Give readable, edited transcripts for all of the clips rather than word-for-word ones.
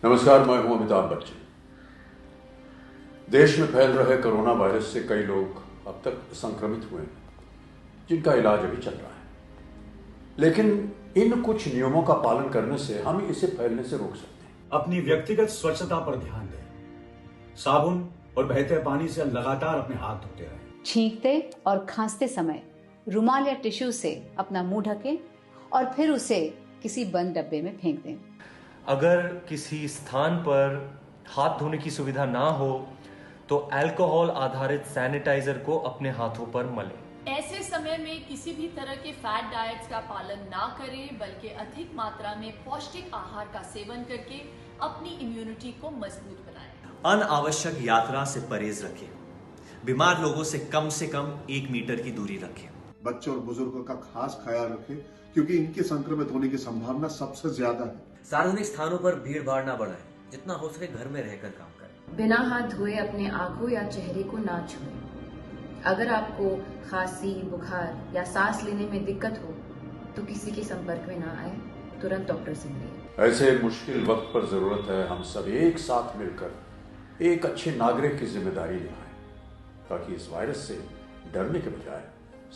नमस्कार, मैं हूं अमिताभ बच्चन। देश में फैल रहे कोरोना वायरस से कई लोग अब तक संक्रमित हुए हैं, जिनका इलाज अभी चल रहा है। लेकिन इन कुछ नियमों का पालन करने से हम इसे फैलने से रोक सकते हैं। अपनी व्यक्तिगत स्वच्छता पर ध्यान दें। साबुन और बहते पानी से लगातार अपने हाथ धोते रहें। छींकते और खांसते समय रुमाल या टिश्यू से अपना मुंह ढकें और फिर उसे किसी बंद डब्बे में फेंक दें। अगर किसी स्थान पर हाथ धोने की सुविधा ना हो तो अल्कोहल आधारित सैनिटाइजर को अपने हाथों पर मलें। ऐसे समय में किसी भी तरह के फैट डाइट्स का पालन ना करें, बल्कि अधिक मात्रा में पौष्टिक आहार का सेवन करके अपनी इम्यूनिटी को मजबूत बनाएं। अनावश्यक यात्रा से परहेज रखें। बीमार लोगों से कम 1 मीटर की दूरी रखें। बच्चों और बुजुर्गों का खास ख्याल रखें, क्योंकि इनके संक्रमित होने की संभावना सबसे ज्यादा है। सार्वजनिक स्थानों पर भीड़ भाड़ ना बढ़ाएं। जितना हो सके घर में रहकर काम करें। बिना हाथ धोए अपने आंखों या चेहरे को ना छुएं। अगर आपको खांसी, बुखार या सांस लेने में दिक्कत हो तो किसी के संपर्क में ना आए, तुरंत डॉक्टर से मिलिए। ऐसे मुश्किल वक्त पर जरूरत है हम सब एक साथ मिलकर एक अच्छे नागरिक की जिम्मेदारी निभाएं, ताकि इस वायरस से डरने के बजाय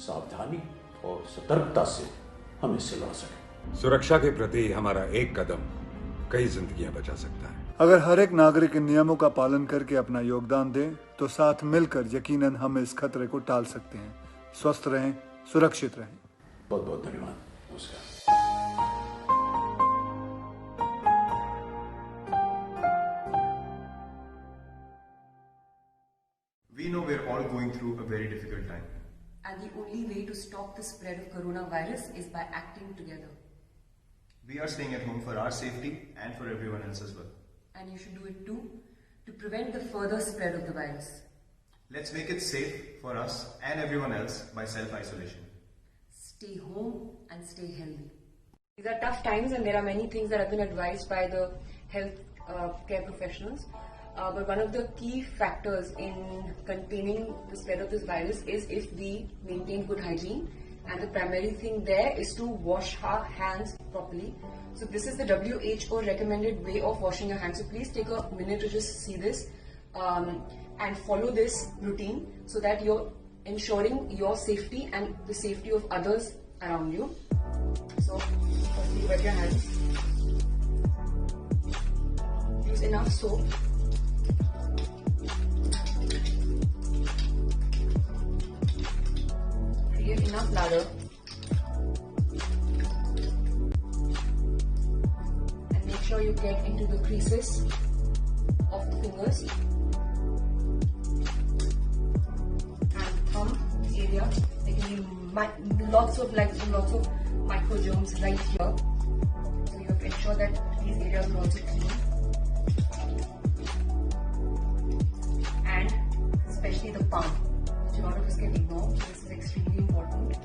सावधानी और सतर्कता से हम इससे लड़ सकें। सुरक्षा के प्रति हमारा एक कदम कई जिंदगियां बचा सकता है। अगर हर एक नागरिक इन नियमों का पालन करके अपना योगदान दे तो साथ मिलकर यकीनन हम इस खतरे को टाल सकते हैं। स्वस्थ रहें, सुरक्षित रहें। बहुत बहुत धन्यवाद। नमस्कार। We know we're all going through a very difficult time. And the only way to stop the spread of coronavirus is by acting together. We are staying at home for our safety and for everyone else as well. And you should do it too, to prevent the further spread of the virus. Let's make it safe for us and everyone else by self-isolation. Stay home and stay healthy. These are tough times and there are many things that have been advised by the health care professionals. But one of the key factors in containing the spread of this virus is if we maintain good hygiene, and the primary thing there is to wash our hands properly. So this is the WHO recommended way of washing your hands. So please take a minute to just see this and follow this routine so that you're ensuring your safety and the safety of others around you. So firstly, wet your hands. Use enough soap. Create enough lather and make sure you get into the creases of the fingers and thumb area. There can be lots of micro germs right here, so you have to ensure that these areas are also clean, and especially the palm, which a lot of us can ignore. This is extremely important.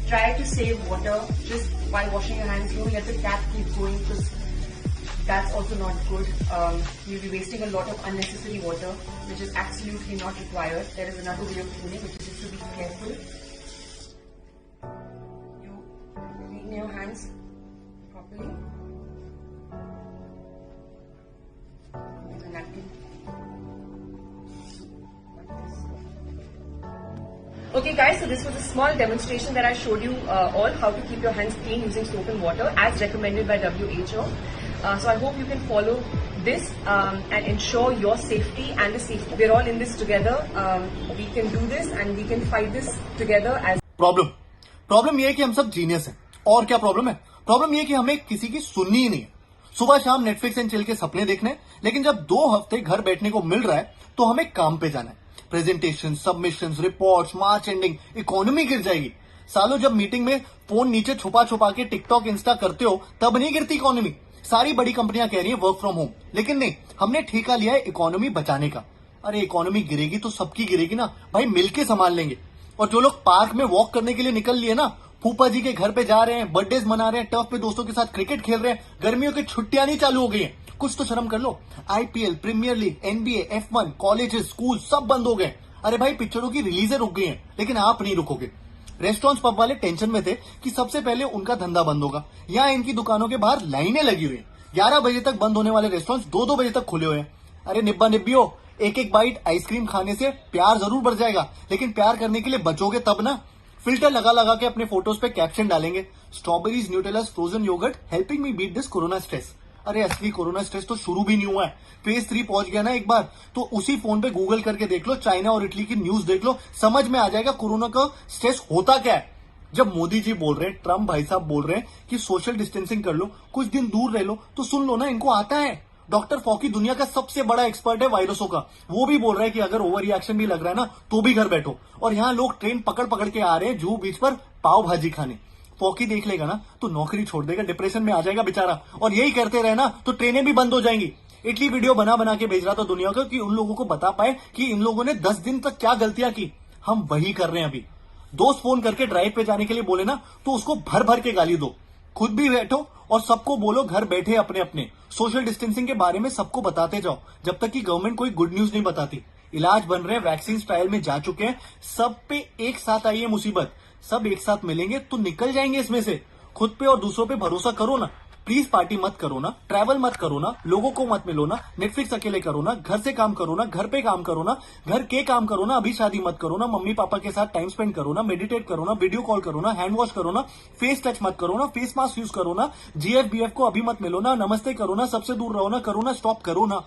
Try to save water just while washing your hands. Don't let the tap keep going, because that's also not good. You'll be wasting a lot of unnecessary water, which is absolutely not required. There is another way of cleaning, which is just to be careful. You clean your hands properly. Use a napkin. Okay guys, so this was a small demonstration that I showed you all how to keep your hands clean using soap and water as recommended by WHO. So I hope you can follow this and ensure your safety and the safety. We're all in this together. We can do this and we can fight this together as. Problem ये है कि हम सब genius हैं। और क्या problem है? Problem ये है कि हमें किसी की सुननी ही नहीं है। सुबह शाम नेटफ्लिक्स एंड चिल के सपने देखने, लेकिन जब 2 हफ्ते घर बैठने को मिल रहा है तो हमें काम पे जाना है। Presentation, submissions, reports, March ending, economy गिर जाएगी। सालों जब मीटिंग में फोन नीचे छुपा छुपा के टिकटॉक, इंस्टा करते हो तब नहीं गिरती इकोनॉमी। सारी बड़ी कंपनियां कह रही है वर्क फ्रॉम होम, लेकिन नहीं, हमने ठेका लिया है इकोनॉमी बचाने का। अरे इकोनॉमी गिरेगी तो सबकी गिरेगी ना भाई, मिलके संभाल लेंगे। और जो लोग पार्क में वॉक करने के लिए निकल लिए ना, फूफा जी के घर पे जा रहे हैं, बर्थडेज मना रहे हैं, टर्फ पे दोस्तों के साथ क्रिकेट खेल रहे हैं, गर्मियों की छुट्टियां नहीं चालू हो गई हैं, कुछ तो शर्म कर लो। IPL, premier league, NBA, F1, colleges, school सब बंद हो गए। अरे भाई पिक्चरों की रिलीजें रुक गई हैं, लेकिन आप नहीं रुकोगे। रेस्टोरेंट्स पब वाले टेंशन में थे कि सबसे पहले उनका धंधा बंद होगा। यहाँ इनकी दुकानों के बाहर लाइनें लगी हुई हैं। 11 बजे तक बंद होने वाले रेस्टोरेंट्स 2-2 बजे तक खुले हुए हैं। अरे निब्बा निब्बियो, एक एक बाइट आइसक्रीम खाने से प्यार जरूर बढ़ जाएगा, लेकिन प्यार करने के लिए बचोगे तब ना। फिल्टर लगा लगा के अपने फोटोज पे कैप्शन डालेंगे, strawberries Nutellas frozen yogurt helping me beat this corona stress. अरे असली कोरोना स्ट्रेस तो शुरू भी नहीं हुआ है। फेज 3 पहुंच गया ना एक बार, तो उसी फोन पे गूगल करके देख लो, चाइना और इटली की न्यूज देख लो, समझ में आ जाएगा कोरोना का स्ट्रेस होता क्या है। जब मोदी जी बोल रहे हैं, ट्रम्प भाई साहब बोल रहे हैं कि सोशल डिस्टेंसिंग कर लो, कुछ दिन दूर रह लो, तो सुन लो ना, इनको आता है। डॉक्टर फॉकी दुनिया का सबसे बड़ा एक्सपर्ट है वायरसों का, वो भी बोल रहा है कि अगर ओवर रिएक्शन भी लग रहा है ना तो भी घर बैठो। और यहाँ लोग ट्रेन पकड़ पकड़ के आ रहे हैं जुहू बीच पर पाव भाजी खाने। फॉकी देख लेगा ना तो नौकरी छोड़ देगा, डिप्रेशन में आ जाएगा बेचारा। और यही करते रहे ना तो ट्रेनें भी बंद हो जाएंगी। इटली वीडियो बना बना के भेज रहा था दुनिया को कि उन लोगों को बता पाए कि इन लोगों ने 10 दिन तक क्या गलतियां की। हम वही कर रहे हैं अभी। दोस्त फोन करके ड्राइव पे जाने के लिए बोले ना तो उसको भर भर के गाली दो, खुद भी बैठो और सबको बोलो घर बैठे अपने अपने सोशल डिस्टेंसिंग के बारे में सबको बताते जाओ, जब तक कि गवर्नमेंट कोई गुड न्यूज नहीं बताती। इलाज बन रहे हैं, वैक्सीन ट्रायल में जा चुके हैं, सब पे एक साथ आई है मुसीबत। सब एक साथ मिलेंगे तो निकल जाएंगे इसमें से। खुद पे और दूसरों पे भरोसा करो ना। प्लीज पार्टी मत करो ना, ट्रैवल मत करो ना, लोगों को मत मिलो ना, नेटफ्लिक्स अकेले करो ना, घर से काम करो ना, घर पे काम करो ना, घर के काम करो ना, अभी शादी मत करो ना, मम्मी पापा के साथ टाइम स्पेंड करो ना, मेडिटेट करो ना, वीडियो कॉल करो ना, हैंड वॉश करो ना, फेस टच मत करो ना, फेस मास्क यूज करो ना, GF-BF को अभी मत मिलो ना, नमस्ते करो ना, सबसे दूर रहो ना, करो ना, स्टॉप करो ना।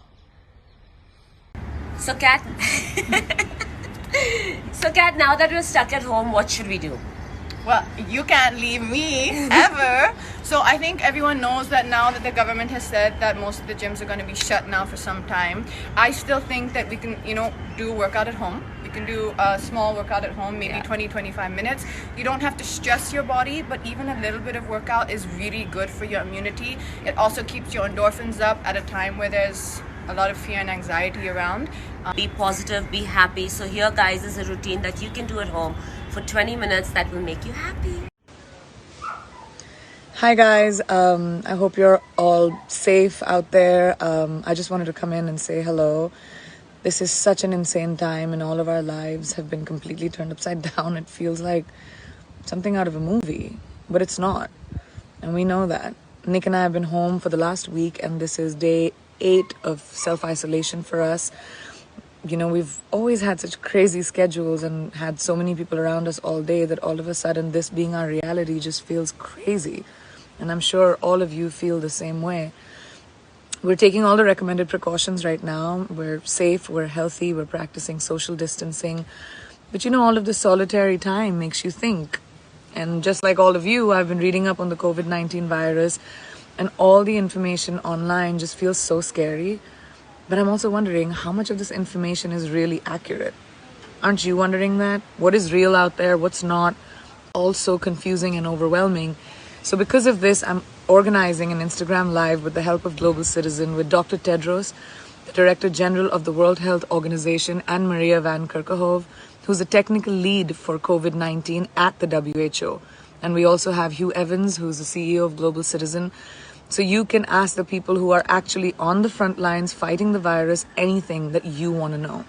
So Kat, now that we're stuck at home, what should we do? Well, you can't leave me ever. So I think everyone knows that now that the government has said that most of the gyms are going to be shut now for some time. I still think that we can, do workout at home. We can do a small workout at home, maybe 20-25 minutes. You don't have to stress your body, but even a little bit of workout is really good for your immunity. It also keeps your endorphins up at a time where there's a lot of fear and anxiety around. Be positive, be happy. So here, guys, is a routine that you can do at home for 20 minutes that will make you happy. Hi guys, I hope you're all safe out there. I just wanted to come in and say hello. This is such an insane time and all of our lives have been completely turned upside down. It feels like something out of a movie, but it's not. And we know that. Nick and I have been home for the last week and this is day 8 of self-isolation for us. We've always had such crazy schedules and had so many people around us all day that all of a sudden this being our reality just feels crazy. And I'm sure all of you feel the same way. We're taking all the recommended precautions right now. We're safe, we're healthy, we're practicing social distancing. But all of this solitary time makes you think. And just like all of you, I've been reading up on the COVID-19 virus and all the information online just feels so scary. But I'm also wondering how much of this information is really accurate. Aren't you wondering that? What is real out there? What's not? All so confusing and overwhelming. So because of this, I'm organizing an Instagram Live with the help of Global Citizen with Dr. Tedros, the Director General of the World Health Organization, and Maria Van Kerkhove, who's the technical lead for COVID-19 at the WHO. And we also have Hugh Evans, who's the CEO of Global Citizen. So you can ask the people who are actually on the front lines fighting the virus anything that you want to know.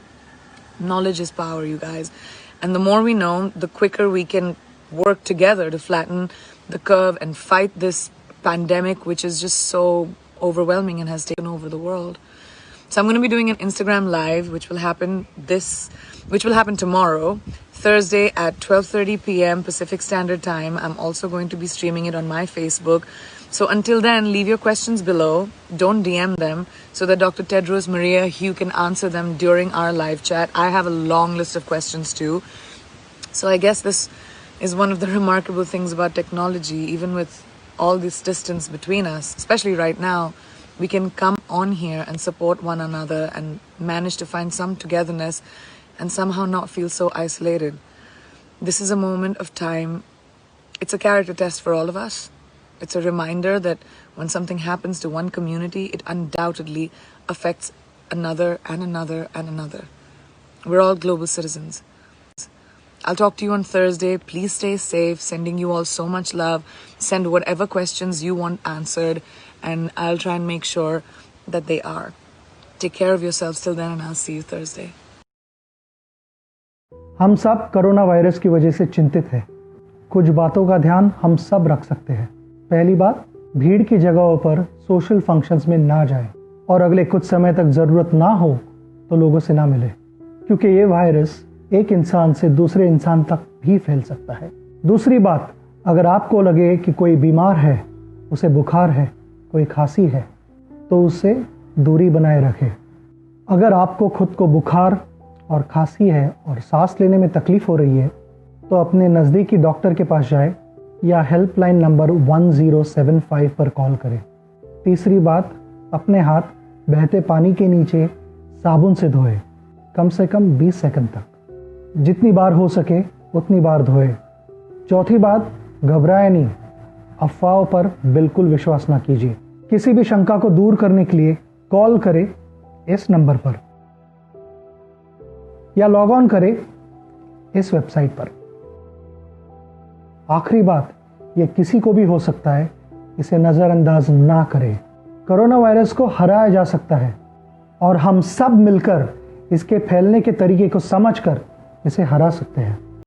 Knowledge is power, you guys. And the more we know, the quicker we can work together to flatten the curve and fight this pandemic, which is just so overwhelming and has taken over the world. So I'm going to be doing an Instagram Live, which will happen tomorrow, Thursday at 12:30 p.m. Pacific Standard Time. I'm also going to be streaming it on my Facebook. So until then, leave your questions below. Don't DM them so that Dr. Tedros, Maria, Hugh can answer them during our live chat. I have a long list of questions too. So I guess this is one of the remarkable things about technology. Even with all this distance between us, especially right now, we can come on here and support one another and manage to find some togetherness and somehow not feel so isolated. This is a moment of time. It's a character test for all of us. It's a reminder that when something happens to one community, it undoubtedly affects another and another and another. We're all global citizens. I'll talk to you on Thursday. Please stay safe. Sending you all so much love. Send whatever questions you want answered, and I'll try and make sure that they are. Take care of yourselves till then, and I'll see you Thursday. हम सब corona virus की वजह से चिंतित हैं, कुछ बातों का ध्यान हम सब रख सकते हैं। पहली बात, भीड़ की जगहों पर सोशल फंक्शंस में ना जाएं और अगले कुछ समय तक ज़रूरत ना हो तो लोगों से ना मिले, क्योंकि ये वायरस एक इंसान से दूसरे इंसान तक भी फैल सकता है। दूसरी बात, अगर आपको लगे कि कोई बीमार है, उसे बुखार है, कोई खांसी है, तो उससे दूरी बनाए रखें। अगर आपको खुद को बुखार और खांसी है और सांस लेने में तकलीफ हो रही है तो अपने नज़दीकी डॉक्टर के पास जाए या हेल्पलाइन नंबर 1075 पर कॉल करें। तीसरी बात, अपने हाथ बहते पानी के नीचे साबुन से धोएं, कम से कम 20 सेकंड तक। जितनी बार हो सके उतनी बार धोएं। चौथी बात, घबराएं नहीं, अफवाहों पर बिल्कुल विश्वास ना कीजिए। किसी भी शंका को दूर करने के लिए कॉल करें इस नंबर पर या लॉग ऑन करें इस वेबसाइट पर। आखिरी बात, ये किसी को भी हो सकता है, इसे नज़रअंदाज ना करें। कोरोना वायरस को हराया जा सकता है और हम सब मिलकर इसके फैलने के तरीके को समझकर इसे हरा सकते हैं।